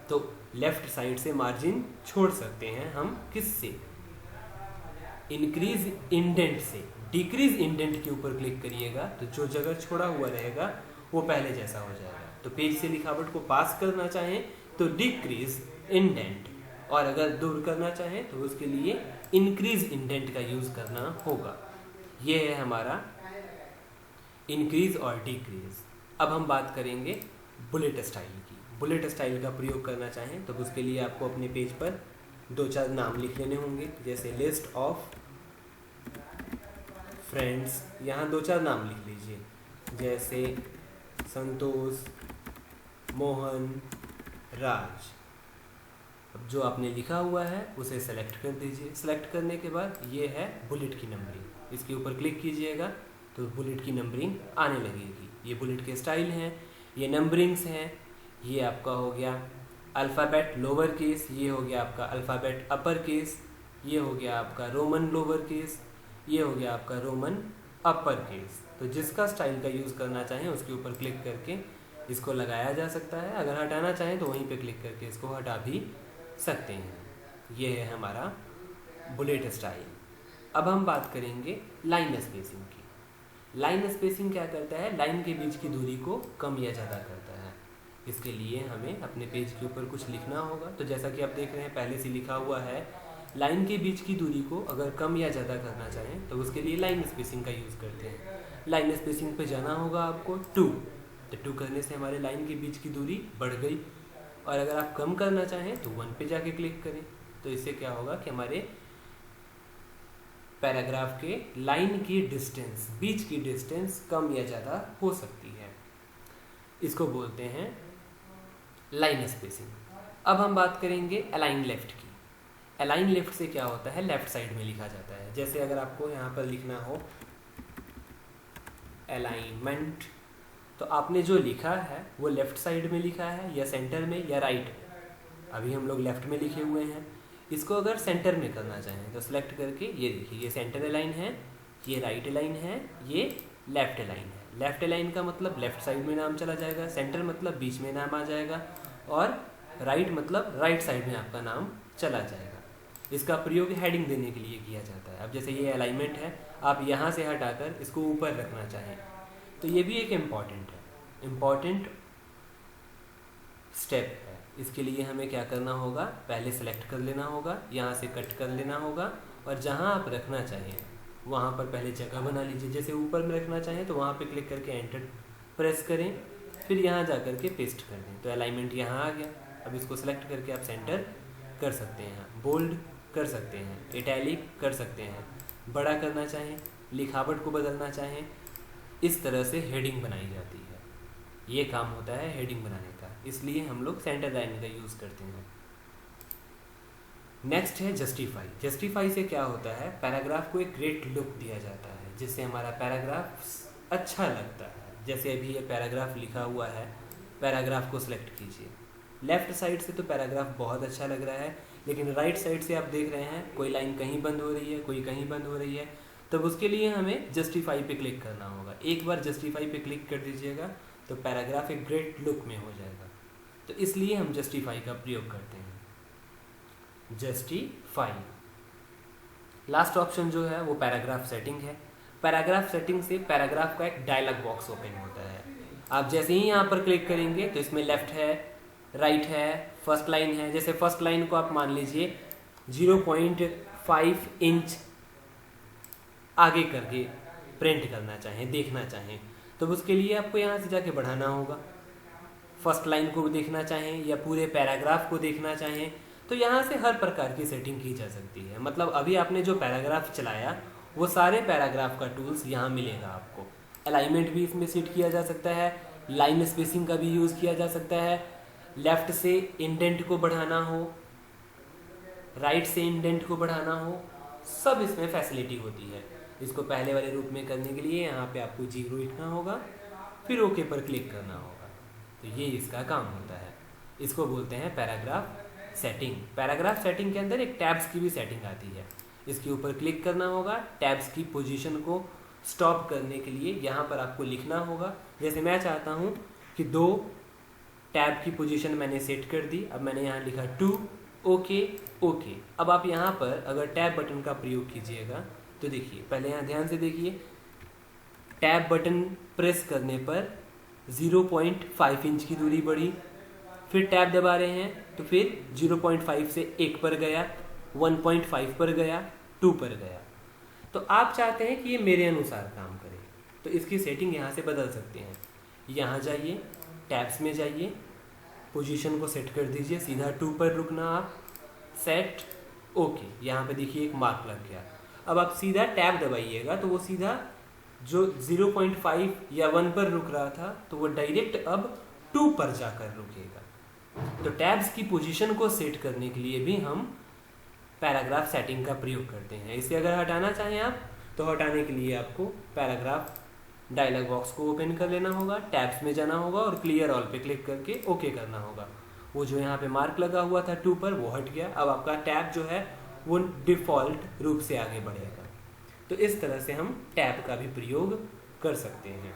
तो लेफ्ट साइड से मार्जिन छोड़ सकते हैं हम, किससे? इंक्रीज इंडेंट से। डिक्रीज इंडेंट के ऊपर क्लिक करिएगा तो जो जगह छोड़ा हुआ रहेगा वो पहले जैसा हो जाएगा। तो पेज से लिखावट को पास करना चाहें तो डिक्रीज इंडेंट, और अगर दूर करना चाहें तो उसके लिए इंक्रीज इंडेंट का यूज़ करना होगा। ये है हमारा इंक्रीज और डिक्रीज। अब हम बात करेंगे बुलेट स्टाइल की। बुलेट स्टाइल का प्रयोग करना चाहें तो उसके लिए आपको अपने पेज पर 2-4 नाम लिख लेने होंगे, जैसे लिस्ट ऑफ फ्रेंड्स। यहाँ 2-4 नाम लिख लीजिए, जैसे संतोष, मोहन, राज। अब जो आपने लिखा हुआ है उसे सेलेक्ट कर दीजिए। सेलेक्ट करने के बाद ये है बुलेट की नंबरिंग, इसके ऊपर क्लिक कीजिएगा तो बुलेट की नंबरिंग आने लगेगी। ये बुलेट के स्टाइल हैं, ये नंबरिंग्स हैं। ये आपका हो गया अल्फ़ाबेट लोअर केस, ये हो गया आपका अल्फ़ाबेट अपर केस, ये हो गया आपका रोमन लोअर केस, ये हो गया आपका रोमन अपर केस। तो जिसका स्टाइल का यूज़ करना चाहें उसके ऊपर क्लिक करके इसको लगाया जा सकता है। अगर हटाना चाहें तो वहीं पे क्लिक करके इसको हटा भी सकते हैं। ये है हमारा बुलेट स्टाइल। अब हम बात करेंगे लाइन स्पेसिंग की। लाइन स्पेसिंग क्या करता है? लाइन के बीच की दूरी को कम या ज़्यादा करता है। इसके लिए हमें अपने पेज के ऊपर कुछ लिखना होगा। तो जैसा कि आप देख रहे हैं पहले से लिखा हुआ है, लाइन के बीच की दूरी को अगर कम या ज़्यादा करना चाहें तो उसके लिए लाइन स्पेसिंग का यूज़ करते हैं। लाइन स्पेसिंग पे जाना होगा आपको 2, तो 2 करने से हमारे लाइन के बीच की दूरी बढ़ गई। और अगर आप कम करना चाहें तो 1 पे जाके क्लिक करें। तो इससे क्या होगा कि हमारे पैराग्राफ के लाइन की डिस्टेंस, बीच की डिस्टेंस कम या ज़्यादा हो सकती है। इसको बोलते हैं लाइन स्पेसिंग। अब हम बात करेंगे अलाइन लेफ्ट की। अलाइन लेफ्ट से क्या होता है? लेफ्ट साइड में लिखा जाता है। जैसे अगर आपको यहाँ पर लिखना हो अलाइनमेंट, तो आपने जो लिखा है वो लेफ्ट साइड में लिखा है या सेंटर में या राइट। अभी हम लोग लेफ्ट में लिखे हुए हैं। इसको अगर सेंटर में करना चाहें तो सेलेक्ट करके ये देखिए, ये सेंटर अलाइन है, ये राइट अलाइन है, ये लेफ्ट अलाइन है। लेफ्ट अलाइन का मतलब लेफ्ट साइड में नाम चला जाएगा, सेंटर मतलब बीच में नाम आ जाएगा, और राइट मतलब राइट साइड में आपका नाम चला जाएगा। इसका प्रयोग हेडिंग देने के लिए किया जाता है। अब जैसे ये अलाइनमेंट है, आप यहाँ से हटाकर इसको ऊपर रखना चाहें तो ये भी एक इम्पॉर्टेंट स्टेप है। इसके लिए हमें क्या करना होगा? पहले सेलेक्ट कर लेना होगा, यहाँ से कट कर लेना होगा, और जहाँ आप रखना चाहें वहाँ पर पहले जगह बना लीजिए। जैसे ऊपर में रखना चाहें तो वहाँ पे क्लिक करके एंटर प्रेस करें, फिर यहाँ जा कर के पेस्ट कर दें तो अलाइनमेंट यहाँ आ गया। अब इसको सेलेक्ट करके आप सेंटर कर सकते हैं, बोल्ड कर सकते हैं, इटैलिक कर सकते हैं, बड़ा करना चाहें, लिखावट को बदलना चाहें। इस तरह से हेडिंग बनाई जाती है। ये काम होता है हेडिंग बनाने का, इसलिए हम लोग सेंटर लाइन का यूज़ करते हैं। नेक्स्ट है जस्टिफाई। जस्टिफाई से क्या होता है? पैराग्राफ को एक ग्रेट लुक दिया जाता है, जिससे हमारा पैराग्राफ अच्छा लगता है। जैसे अभी ये पैराग्राफ लिखा हुआ है, पैराग्राफ को सिलेक्ट कीजिए। लेफ्ट साइड से तो पैराग्राफ बहुत अच्छा लग रहा है, लेकिन राइट साइड से आप देख रहे हैं कोई लाइन कहीं बंद हो रही है, कोई कहीं बंद हो रही है। तब उसके लिए हमें जस्टिफाई पे क्लिक करना होगा। एक बार जस्टिफाई पे क्लिक कर दीजिएगा तो पैराग्राफ एक ग्रेट लुक में हो जाएगा। तो इसलिए हम जस्टिफाई का प्रयोग करते हैं। जस्टिफाई। लास्ट ऑप्शन जो है वो पैराग्राफ सेटिंग है। पैराग्राफ सेटिंग से पैराग्राफ का एक डायलॉग बॉक्स ओपन होता है। आप जैसे ही यहाँ पर क्लिक करेंगे तो इसमें लेफ्ट है, राइट है, फर्स्ट लाइन है। जैसे फर्स्ट लाइन को आप मान लीजिए 0.5 इंच आगे करके प्रिंट करना चाहें, देखना चाहें, तो उसके लिए आपको यहाँ से जाके बढ़ाना होगा। फर्स्ट लाइन को देखना चाहें या पूरे पैराग्राफ को देखना चाहें तो यहाँ से हर प्रकार की सेटिंग की जा सकती है। मतलब अभी आपने जो पैराग्राफ चलाया वो सारे पैराग्राफ का टूल्स यहाँ मिलेगा आपको। अलाइनमेंट भी इसमें सेट किया जा सकता है, लाइन स्पेसिंग का भी यूज़ किया जा सकता है, लेफ्ट से इंडेंट को बढ़ाना हो, राइट से इंडेंट को बढ़ाना हो, सब इसमें फैसिलिटी होती है। इसको पहले वाले रूप में करने के लिए यहाँ पे आपको 0 लिखना होगा, फिर ओके पर क्लिक करना होगा। तो ये इसका काम होता है। इसको बोलते हैं पैराग्राफ सेटिंग। पैराग्राफ सेटिंग के अंदर एक टैब्स की भी सेटिंग आती है। इसके ऊपर क्लिक करना होगा, टैब्स की पोजीशन को स्टॉप करने के लिए यहाँ पर आपको लिखना होगा। जैसे मैं चाहता हूँ कि 2 टैब की पोजीशन मैंने सेट कर दी, अब मैंने यहाँ लिखा 2 ओके ओके। अब आप यहाँ पर अगर टैब बटन का प्रयोग कीजिएगा तो देखिए, पहले यहाँ ध्यान से देखिए, टैब बटन प्रेस करने पर 0.5 इंच की दूरी बढ़ी, फिर टैब दबा रहे हैं तो फिर 0.5 से 1 पर गया, 1.5 पर गया, 2 पर गया। तो आप चाहते हैं कि ये मेरे अनुसार काम करे तो इसकी सेटिंग यहाँ से बदल सकते हैं। यहाँ जाइए, टैब्स में जाइए, पोजीशन को सेट कर दीजिए, सीधा 2 पर रुकना आप, सेट ओके। यहाँ पे देखिए एक मार्क लग गया। अब आप सीधा टैब दबाइएगा तो वो सीधा जो 0.5 या 1 पर रुक रहा था तो वो डायरेक्ट अब 2 पर जाकर रुकेगा। तो टैब्स की पोजीशन को सेट करने के लिए भी हम पैराग्राफ सेटिंग का प्रयोग करते हैं। इसे अगर हटाना चाहें आप तो हटाने के लिए आपको पैराग्राफ डायलॉग बॉक्स को ओपन कर लेना होगा, टैब्स में जाना होगा और क्लियर ऑल पे क्लिक करके ओके करना होगा। वो जो यहाँ पे मार्क लगा हुआ था 2 पर वो हट गया। अब आपका टैब जो है वो डिफ़ॉल्ट रूप से आगे बढ़ेगा। तो इस तरह से हम टैब का भी प्रयोग कर सकते हैं।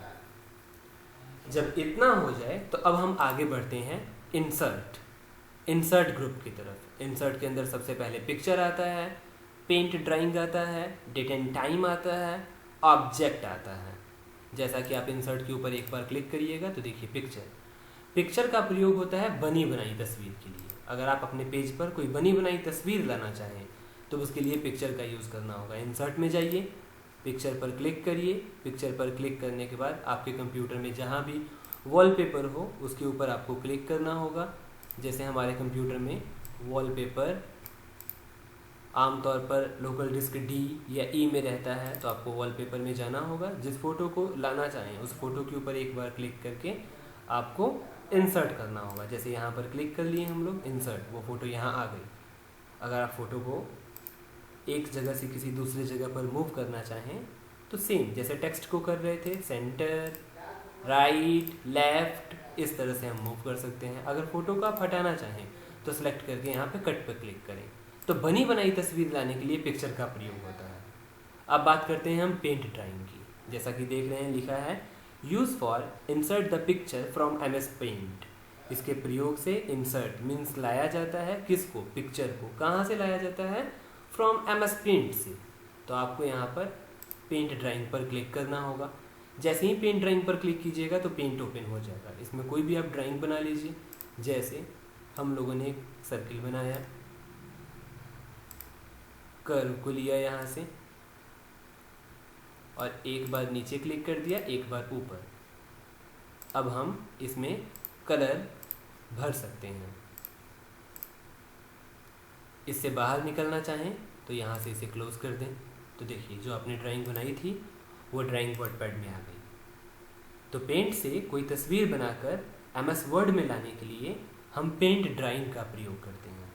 जब इतना हो जाए तो अब हम आगे बढ़ते हैं इंसर्ट ग्रुप की तरफ। इंसर्ट के अंदर सबसे पहले पिक्चर आता है, पेंट ड्राइंग आता है, डेट एंड टाइम आता है, ऑब्जेक्ट आता है। जैसा कि आप इंसर्ट के ऊपर एक बार क्लिक करिएगा तो देखिए पिक्चर का प्रयोग होता है बनी बनाई तस्वीर के लिए। अगर आप अपने पेज पर कोई बनी बनाई तस्वीर लाना चाहें तो उसके लिए पिक्चर का यूज़ करना होगा। इंसर्ट में जाइए, पिक्चर पर क्लिक करिए। पिक्चर पर क्लिक करने के बाद आपके कंप्यूटर में जहाँ भी वॉलपेपर हो उसके ऊपर आपको क्लिक करना होगा। जैसे हमारे कंप्यूटर में वॉलपेपर आमतौर पर लोकल डिस्क D या E में रहता है, तो आपको वॉलपेपर में जाना होगा। जिस फ़ोटो को लाना चाहें उस फोटो के ऊपर एक बार क्लिक करके आपको इंसर्ट करना होगा। जैसे यहाँ पर क्लिक कर लिए हम लोग इंसर्ट, वो फ़ोटो यहाँ आ गई। अगर आप फ़ोटो को एक जगह से किसी दूसरी जगह पर मूव करना चाहें तो सेम जैसे टेक्स्ट को कर रहे थे, सेंटर, राइट, लेफ्ट, इस तरह से हम मूव कर सकते हैं। अगर फ़ोटो को आप हटाना चाहें तो सेलेक्ट करके यहाँ पे कट पर क्लिक करें। तो बनी बनाई तस्वीर लाने के लिए पिक्चर का प्रयोग होता है। अब बात करते हैं हम पेंट ड्राइंग की। जैसा कि देख रहे हैं लिखा है use for insert the picture from MS Paint. इसके प्रयोग से इंसर्ट मीन्स लाया जाता है किसको, पिक्चर को। कहाँ से लाया जाता है, फ्रॉम MS पेंट से। तो आपको यहाँ पर पेंट ड्राइंग पर क्लिक करना होगा। जैसे ही पेंट ड्राइंग पर क्लिक कीजिएगा तो पेंट ओपन हो जाएगा। इसमें कोई भी आप ड्राइंग बना लीजिए। जैसे हम लोगों ने एक सर्किल बनाया, कर्व को लिया यहाँ से और एक बार नीचे क्लिक कर दिया, एक बार ऊपर। अब हम इसमें कलर भर सकते हैं। इससे बाहर निकलना चाहें तो यहाँ से इसे क्लोज कर दें। तो देखिए जो आपने ड्राइंग बनाई थी वो ड्राइंग वर्डपैड में आ गई। तो पेंट से कोई तस्वीर बनाकर MS वर्ड में लाने के लिए हम पेंट ड्राइंग का प्रयोग करते हैं।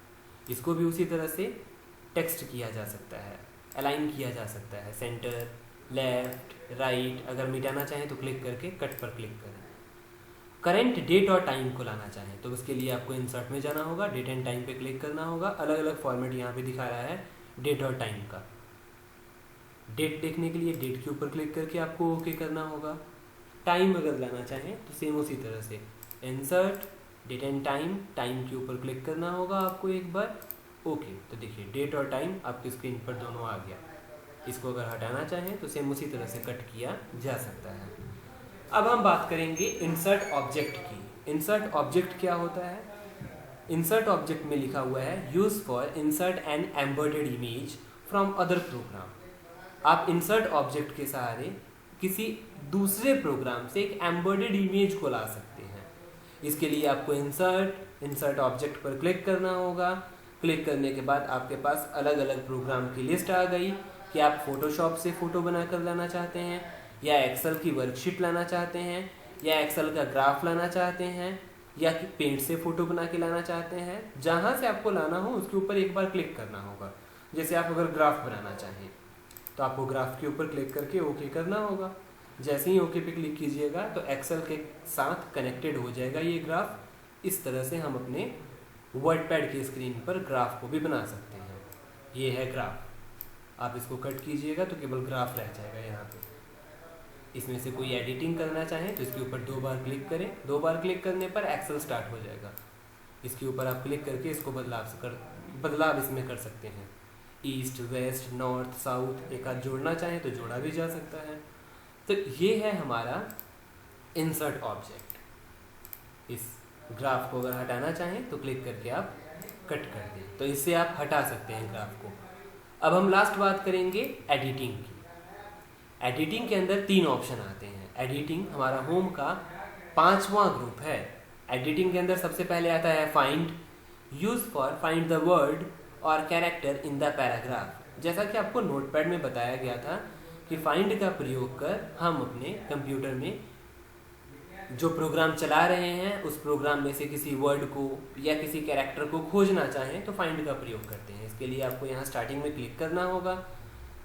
इसको भी उसी तरह से टेक्स्ट किया जा सकता है, अलाइन किया जा सकता है, सेंटर, लेफ्ट, राइट। अगर मिटाना चाहें तो क्लिक करके कट पर क्लिक करें। करंट डेट और टाइम को लाना चाहें तो उसके लिए आपको इंसर्ट में जाना होगा, डेट एंड टाइम पे क्लिक करना होगा। अलग अलग फॉर्मेट यहाँ पे दिखा रहा है डेट और टाइम का। डेट देखने के लिए डेट के ऊपर क्लिक करके आपको ओके करना होगा। टाइम अगर लाना चाहें तो सेम उसी तरह से insert, date and time, time के ऊपर क्लिक करना होगा आपको एक बार, ओके। तो देखिए डेट और टाइम आपकी स्क्रीन पर दोनों आ गया। इसको अगर हटाना चाहें तो सेम उसी तरह से कट किया जा सकता है। अब हम बात करेंगे इंसर्ट ऑब्जेक्ट की। इंसर्ट ऑब्जेक्ट क्या होता है? इंसर्ट ऑब्जेक्ट में लिखा हुआ है use for insert an embedded image from other program. आप इंसर्ट ऑब्जेक्ट के सहारे किसी दूसरे प्रोग्राम से एक एम्बेडेड इमेज को ला सकते हैं। इसके लिए आपको इंसर्ट ऑब्जेक्ट पर क्लिक करना होगा। क्लिक करने के बाद आपके पास अलग अलग प्रोग्राम की लिस्ट आ गई कि आप फोटोशॉप से फ़ोटो बनाकर लाना चाहते हैं, या एक्सेल की वर्कशीट लाना चाहते हैं, या एक्सेल का ग्राफ लाना चाहते हैं, या कि पेंट से फ़ोटो बना के लाना चाहते हैं। जहाँ से आपको लाना हो उसके ऊपर एक बार क्लिक करना होगा। जैसे आप अगर ग्राफ बनाना चाहें तो आपको ग्राफ के ऊपर क्लिक करके ओके करना होगा। जैसे ही ओके पे क्लिक कीजिएगा तो एक्सेल के साथ कनेक्टेड हो जाएगा ये ग्राफ। इस तरह से हम अपने वर्डपैड की स्क्रीन पर ग्राफ को भी बना सकते हैं। ये है ग्राफ। आप इसको कट कीजिएगा तो केवल ग्राफ रह जाएगा यहाँ पे। इसमें से कोई एडिटिंग करना चाहें तो इसके ऊपर 2 बार क्लिक करें। 2 बार क्लिक करने पर एक्सेल स्टार्ट हो जाएगा। इसके ऊपर आप क्लिक करके इसको बदलाव इसमें कर सकते हैं। ईस्ट, वेस्ट, नॉर्थ, साउथ एक आध जोड़ना चाहें तो जोड़ा भी जा सकता है। तो ये है हमारा इंसर्ट ऑब्जेक्ट। इस ग्राफ को अगर हटाना चाहें तो क्लिक करके आप कट कर दें, तो इससे आप हटा सकते हैं ग्राफ को। अब हम लास्ट बात करेंगे एडिटिंग की। एडिटिंग के अंदर 3 ऑप्शन आते हैं। एडिटिंग हमारा होम का 5वां ग्रुप है। एडिटिंग के अंदर सबसे पहले आता है find, use for find the word और कैरेक्टर इन द पैराग्राफ। जैसा कि आपको नोटपैड में बताया गया था कि फाइंड का प्रयोग कर हम अपने कंप्यूटर में जो प्रोग्राम चला रहे हैं उस प्रोग्राम में से किसी वर्ड को या किसी कैरेक्टर को खोजना चाहें तो फाइंड का प्रयोग करते हैं। इसके लिए आपको यहाँ स्टार्टिंग में क्लिक करना होगा।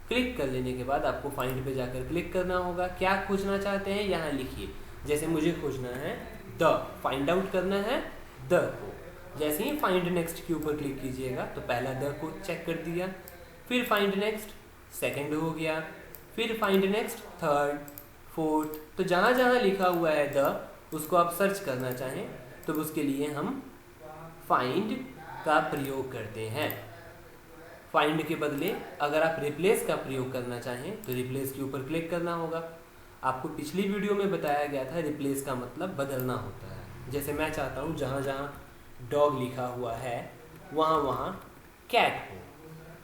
क्लिक कर लेने के बाद आपको फाइंड पे जाकर क्लिक करना होगा। क्या खोजना चाहते हैं यहाँ लिखिए। जैसे मुझे खोजना है द, फाइंड आउट करना है द को। जैसे ही फाइंड नेक्स्ट के ऊपर क्लिक कीजिएगा तो पहला द को चेक कर दिया, फिर फाइंड नेक्स्ट सेकंड हो गया, फिर फाइंड नेक्स्ट थर्ड, फोर्थ। तो जहाँ जहाँ लिखा हुआ है द उसको आप सर्च करना चाहें तो उसके लिए हम फाइंड का प्रयोग करते हैं। फाइंड के बदले अगर आप रिप्लेस का प्रयोग करना चाहें तो रिप्लेस के ऊपर क्लिक करना होगा। आपको पिछली वीडियो में बताया गया था रिप्लेस का मतलब बदलना होता है। जैसे मैं चाहता हूँ जहाँ जहाँ डॉग लिखा हुआ है वहाँ वहाँ कैट हो,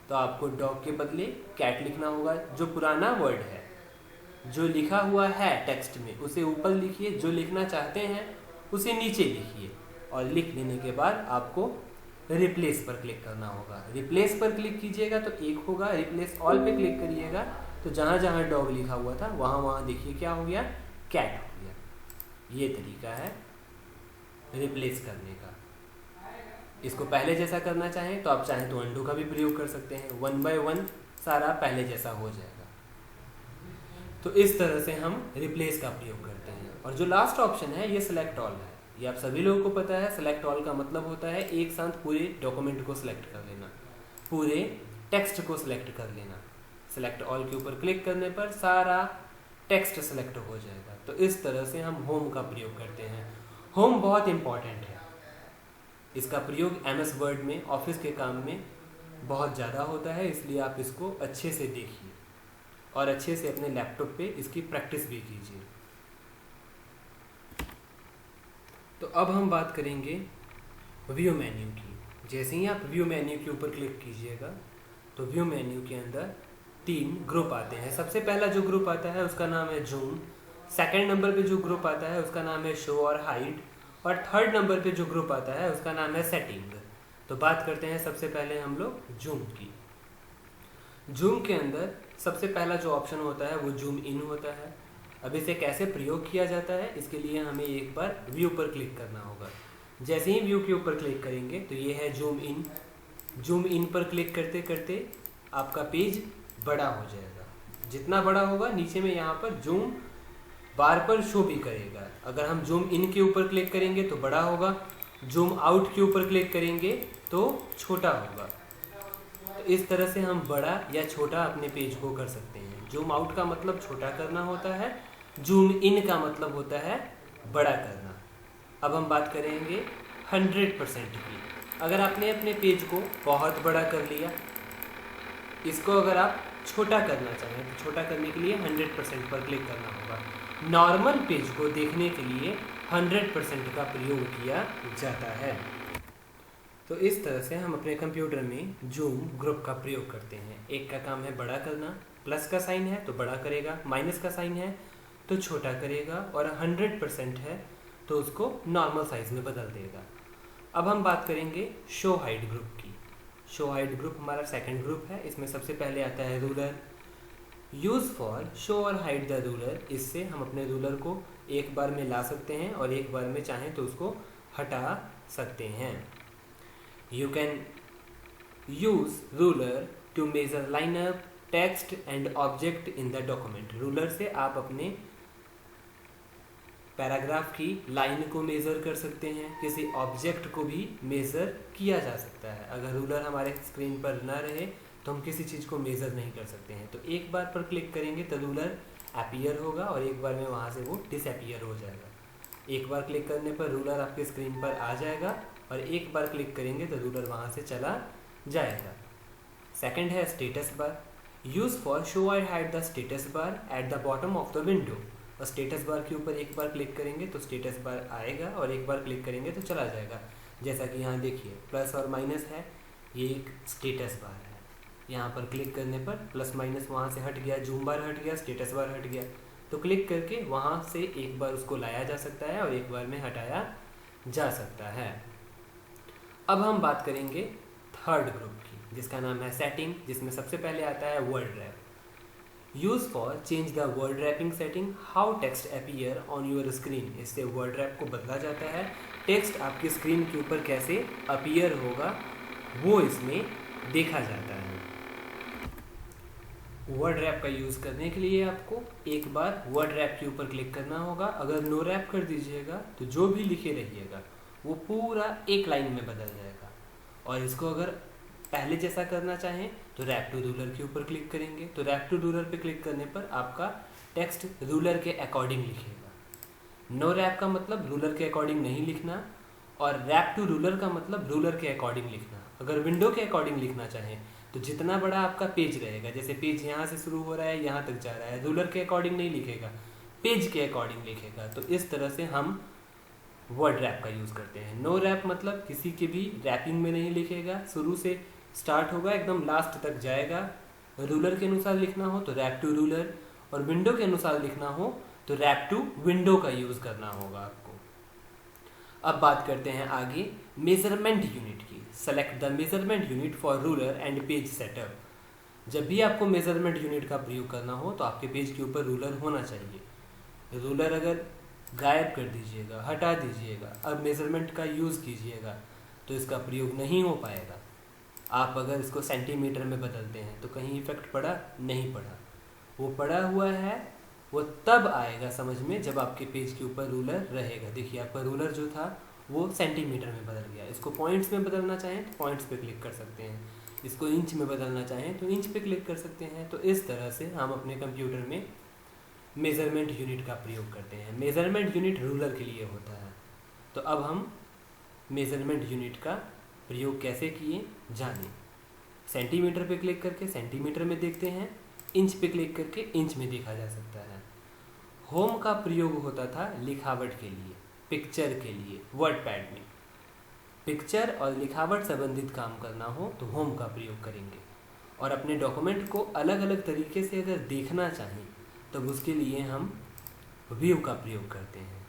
तो आपको डॉग के बदले कैट लिखना होगा। जो पुराना वर्ड है जो लिखा हुआ है टेक्स्ट में उसे ऊपर लिखिए, जो लिखना चाहते हैं उसे नीचे लिखिए, और लिख लेने के बाद आपको रिप्लेस पर क्लिक करना होगा। रिप्लेस पर क्लिक कीजिएगा तो एक होगा, रिप्लेस ऑल पे क्लिक करिएगा तो जहाँ जहाँ डॉग लिखा हुआ था वहाँ वहाँ देखिए क्या हो गया, कैट हो गया। ये तरीका है रिप्लेस करने का। इसको पहले जैसा करना चाहें तो आप चाहें तो अंडू का भी प्रयोग कर सकते हैं। 1 बाय 1 सारा पहले जैसा हो जाएगा। तो इस तरह से हम रिप्लेस का प्रयोग करते हैं। और जो लास्ट ऑप्शन है ये सिलेक्ट ऑल है। ये आप सभी लोगों को पता है। सिलेक्ट ऑल का मतलब होता है एक साथ पूरे डॉक्यूमेंट को सिलेक्ट कर लेना, पूरे टेक्स्ट को सिलेक्ट कर लेना। सिलेक्ट ऑल के ऊपर क्लिक करने पर सारा टेक्स्ट सिलेक्ट हो जाएगा। तो इस तरह से हम होम का प्रयोग करते हैं। होम बहुत इंपॉर्टेंट है। इसका प्रयोग MS वर्ड में, ऑफिस के काम में बहुत ज़्यादा होता है, इसलिए आप इसको अच्छे से देखिए और अच्छे से अपने लैपटॉप पे इसकी प्रैक्टिस भी कीजिए। तो अब हम बात करेंगे व्यू मेन्यू की। जैसे ही आप व्यू मेन्यू के ऊपर क्लिक कीजिएगा तो व्यू मेन्यू के अंदर 3 ग्रुप आते हैं। सबसे पहला जो ग्रुप आता है उसका नाम है जूम। सेकंड नंबर पे जो ग्रुप आता है उसका नाम है शो और हाइड, और थर्ड नंबर पे जो ग्रुप आता है उसका नाम है सेटिंग। तो बात करते हैं सबसे पहले हम लोग जूम की। जूम के अंदर सबसे पहला जो ऑप्शन होता है वो जूम इन होता है। अब इसे कैसे प्रयोग किया जाता है इसके लिए हमें एक बार व्यू पर क्लिक करना होगा। जैसे ही व्यू के ऊपर क्लिक करेंगे तो ये है जूम इन। जूम इन पर क्लिक करते करते आपका पेज बड़ा हो जाएगा। जितना बड़ा होगा नीचे में यहाँ पर जूम बार पर शो भी करेगा। अगर हम जूम इन के ऊपर क्लिक करेंगे तो बड़ा होगा, जूम आउट के ऊपर क्लिक करेंगे तो छोटा होगा। तो इस तरह से हम बड़ा या छोटा अपने पेज को कर सकते हैं। जूम आउट का मतलब छोटा करना होता है, जूम इन का मतलब होता है बड़ा करना। अब हम बात करेंगे 100% की। अगर आपने अपने पेज को बहुत बड़ा कर लिया, इसको अगर आप छोटा करना चाहें तो छोटा करने के लिए 100% पर क्लिक करना होगा। नॉर्मल पेज को देखने के लिए 100% का प्रयोग किया जाता है। तो इस तरह से हम अपने कंप्यूटर में जूम ग्रुप का प्रयोग करते हैं। एक का काम है बड़ा करना, प्लस का साइन है तो बड़ा करेगा, माइनस का साइन है तो छोटा करेगा, और 100% है तो उसको नॉर्मल साइज में बदल देगा। अब हम बात करेंगे शो हाइड ग्रुप की। शो हाइड ग्रुप हमारा सेकंड ग्रुप है। इसमें सबसे पहले आता है रूलर। यूज़ फॉर शो और हाइड द रूलर। इससे हम अपने रूलर को एक बार में ला सकते हैं और एक बार में चाहें तो उसको हटा सकते हैं। You can use ruler to measure line up, text and object in the document. Ruler से आप अपने पैराग्राफ की लाइन को मेज़र कर सकते हैं, किसी ऑब्जेक्ट को भी मेज़र किया जा सकता है। अगर रूलर हमारे स्क्रीन पर ना रहे तो हम किसी चीज़ को मेज़र नहीं कर सकते हैं। तो एक बार पर क्लिक करेंगे तो रूलर अपीयर होगा और एक बार में वहाँ से वो डिसअपीयर हो जाएगा। एक बार क्लिक करने पर रूलर आपके स्क्रीन पर आ जाएगा और एक बार क्लिक करेंगे तो रूलर वहाँ से चला जाएगा। सेकंड है status bar. Use for show और hide the status bar at the bottom of the window. और स्टेटस बार के ऊपर एक बार क्लिक करेंगे तो स्टेटस बार आएगा और एक बार क्लिक करेंगे तो चला जाएगा। जैसा कि यहाँ देखिए प्लस और माइनस है, ये एक स्टेटस बार है। यहाँ पर क्लिक करने पर प्लस माइनस वहाँ से हट गया, जूम बार हट गया, स्टेटस बार हट गया। तो क्लिक करके वहाँ से एक बार उसको लाया जा सकता है और एक बार में हटाया जा सकता है। अब हम बात करेंगे थर्ड ग्रुप की, जिसका नाम है सेटिंग, जिसमें सबसे पहले आता है word wrap. Use for change the word wrapping setting, how text appear on your screen. इससे वर्ड रैप को बदला जाता है, टेक्स्ट आपकी स्क्रीन के ऊपर कैसे अपीयर होगा वो इसमें देखा जाता है। वर्ड रैप का यूज़ करने के लिए आपको एक बार वर्ड रैप के ऊपर क्लिक करना होगा। अगर नो रैप कर दीजिएगा तो जो भी लिखे रहिएगा वो पूरा एक लाइन में बदल जाएगा। और इसको अगर पहले जैसा करना चाहें तो रैप टू रूलर के ऊपर क्लिक करेंगे तो रैप टू रूलर पे क्लिक करने पर आपका टेक्स्ट रूलर के अकॉर्डिंग लिखेगा। नो रैप का मतलब रूलर के अकॉर्डिंग नहीं लिखना, और रैप टू रूलर का मतलब रूलर के अकॉर्डिंग लिखना। अगर विंडो के अकॉर्डिंग लिखना चाहें तो जितना बड़ा आपका पेज रहेगा, जैसे पेज यहाँ से शुरू हो रहा है यहाँ तक जा रहा है, रूलर के अकॉर्डिंग नहीं लिखेगा, पेज के अकॉर्डिंग लिखेगा। तो इस तरह से हम वर्ड रैप का यूज़ करते हैं। नो रैप मतलब किसी के भी रैपिंग में नहीं लिखेगा, शुरू से स्टार्ट होगा एकदम लास्ट तक जाएगा। रूलर के अनुसार लिखना हो तो रैप टू रूलर, और विंडो के अनुसार लिखना हो तो रैप टू विंडो का यूज़ करना होगा आपको। अब बात करते हैं आगे मेजरमेंट यूनिट की। Select the measurement unit for ruler and page setup. जब भी आपको मेजरमेंट यूनिट का प्रयोग करना हो तो आपके पेज के ऊपर रूलर होना चाहिए। रूलर अगर गायब कर दीजिएगा, हटा दीजिएगा, अब मेजरमेंट का यूज़ कीजिएगा तो इसका प्रयोग नहीं हो पाएगा। आप अगर इसको सेंटीमीटर में बदलते हैं तो कहीं इफेक्ट पड़ा? नहीं पड़ा। वो पड़ा हुआ है वो तब आएगा समझ में जब आपके पेज के ऊपर रूलर रहेगा। देखिए आपका रूलर जो था वो सेंटीमीटर में बदल गया। इसको पॉइंट्स में बदलना चाहें तो पॉइंट्स पे क्लिक कर सकते हैं, इसको इंच में बदलना चाहें तो इंच पे क्लिक कर सकते हैं। तो इस तरह से हम अपने कंप्यूटर में मेज़रमेंट यूनिट का प्रयोग करते हैं। मेज़रमेंट यूनिट रूलर के लिए होता है। तो अब हम मेज़रमेंट यूनिट का प्रयोग कैसे किए जाने। सेंटीमीटर पे क्लिक करके सेंटीमीटर में देखते हैं, इंच पे क्लिक करके इंच में देखा जा सकता है। होम का प्रयोग होता था लिखावट के लिए, पिक्चर के लिए। वर्ड पैड में पिक्चर और लिखावट संबंधित काम करना हो तो होम का प्रयोग करेंगे, और अपने डॉक्यूमेंट को अलग अलग तरीके से अगर देखना चाहें तब तो उसके लिए हम व्यू का प्रयोग करते हैं।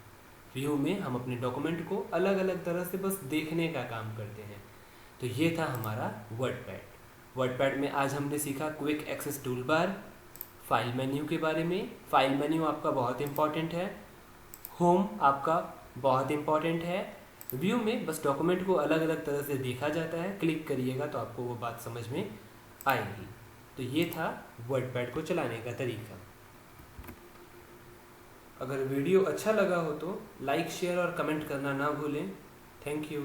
व्यू में हम अपने डॉक्यूमेंट को अलग अलग तरह से बस देखने का काम करते हैं। तो ये था हमारा वर्ड पैड। वर्ड पैड में आज हमने सीखा quick access tool bar, file menu के बारे में। फाइल मेन्यू आपका बहुत इंपॉर्टेंट है, होम आपका बहुत इंपॉर्टेंट है। व्यू में बस डॉक्यूमेंट को अलग अलग तरह से देखा जाता है, क्लिक करिएगा तो आपको वो बात समझ में आएगी। तो ये था वर्ड पैड को चलाने का तरीका। अगर वीडियो अच्छा लगा हो तो लाइक, शेयर और कमेंट करना ना भूलें। Thank you.